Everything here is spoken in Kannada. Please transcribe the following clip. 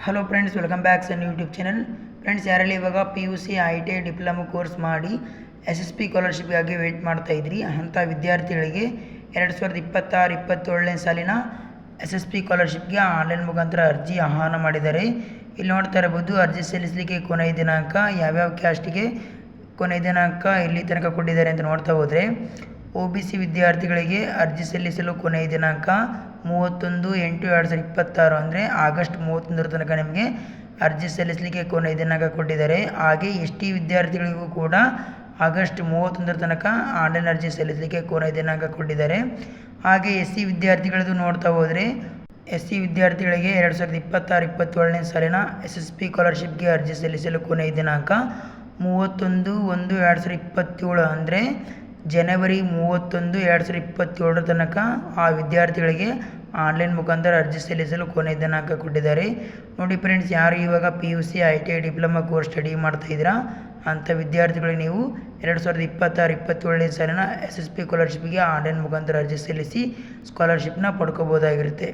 ಹಲೋ ಫ್ರೆಂಡ್ಸ್, ವೆಲ್ಕಮ್ ಬ್ಯಾಕ್ ಸನ್ ಯೂಟ್ಯೂಬ್ ಚಾನಲ್. ಫ್ರೆಂಡ್ಸ್, ಯಾರಲ್ಲಿ ಇವಾಗ PUC ITI ಡಿಪ್ಲೊಮಾ ಕೋರ್ಸ್ ಮಾಡಿ SSP ಸ್ಕಾಲರ್ಶಿಪ್ಗಾಗಿ ವೆಯ್ಟ್ ಮಾಡ್ತಾ ಇದ್ರಿ ಅಂಥ ವಿದ್ಯಾರ್ಥಿಗಳಿಗೆ 2026-27ನೇ ಸಾಲಿನ SSP ಸ್ಕಾಲರ್ಶಿಪ್ಗೆ ಆನ್ಲೈನ್ ಮುಖಾಂತರ ಅರ್ಜಿ ಆಹ್ವಾನ ಮಾಡಿದ್ದಾರೆ. ಇಲ್ಲಿ ನೋಡ್ತಾ ಇರಬಹುದು, ಅರ್ಜಿ ಸಲ್ಲಿಸಲಿಕ್ಕೆ ಕೊನೆಯ ದಿನಾಂಕ, ಯಾವ್ಯಾವ ಕ್ಯಾಸ್ಟ್ಗೆ ಕೊನೆಯ ದಿನಾಂಕ ಎಲ್ಲಿ ತನಕ ಕೊಟ್ಟಿದ್ದಾರೆ ಅಂತ ನೋಡ್ತಾ ಹೋದರೆ, OBC ವಿದ್ಯಾರ್ಥಿಗಳಿಗೆ ಅರ್ಜಿ ಸಲ್ಲಿಸಲು ಕೊನೆಯ ದಿನಾಂಕ 31/8/2026 ಅಂದರೆ ಆಗಸ್ಟ್ 31 ತನಕ ನಿಮಗೆ ಅರ್ಜಿ ಸಲ್ಲಿಸಲಿಕ್ಕೆ ಕೊನೆಯ ದಿನಾಂಕ ಕೊಟ್ಟಿದ್ದಾರೆ. ಹಾಗೆ ST ವಿದ್ಯಾರ್ಥಿಗಳಿಗೂ ಕೂಡ ಆಗಸ್ಟ್ 31 ತನಕ ಆನ್ಲೈನ್ ಅರ್ಜಿ ಸಲ್ಲಿಸಲಿಕ್ಕೆ ಕೊನೆಯ ದಿನಾಂಕ ಕೊಟ್ಟಿದ್ದಾರೆ. ಹಾಗೆ SC ವಿದ್ಯಾರ್ಥಿಗಳದ್ದು ನೋಡ್ತಾ ಹೋದರೆ, SC ವಿದ್ಯಾರ್ಥಿಗಳಿಗೆ 2026-27ನೇ ಸಾಲಿನ SSP ಸ್ಕಾಲರ್ಶಿಪ್ಗೆ ಅರ್ಜಿ ಸಲ್ಲಿಸಲು ಕೊನೆಯ ದಿನಾಂಕ 31/1/2027 ಅಂದರೆ ಜನವರಿ 31, 2027 ತನಕ ಆ ವಿದ್ಯಾರ್ಥಿಗಳಿಗೆ ಆನ್ಲೈನ್ ಮುಖಾಂತರ ಅರ್ಜಿ ಸಲ್ಲಿಸಲು ಕೊನೆಯ ದಿನಾಂಕ ಕೊಟ್ಟಿದ್ದಾರೆ. ನೋಡಿ ಫ್ರೆಂಡ್ಸ್, ಯಾರು ಇವಾಗ PUC ITI diploma course study ಮಾಡ್ತಾ ಇದ್ದೀರಾ ಅಂಥ ವಿದ್ಯಾರ್ಥಿಗಳಿಗೆ ನೀವು 2026-27ನೇ ಸಾಲಿನ SSP ಸ್ಕಾಲರ್ಶಿಪ್ಗೆ ಆನ್ಲೈನ್ ಮುಖಾಂತರ ಅರ್ಜಿ ಸಲ್ಲಿಸಿ ಸ್ಕಾಲರ್ಶಿಪ್ನ ಪಡ್ಕೋಬೋದಾಗಿರುತ್ತೆ.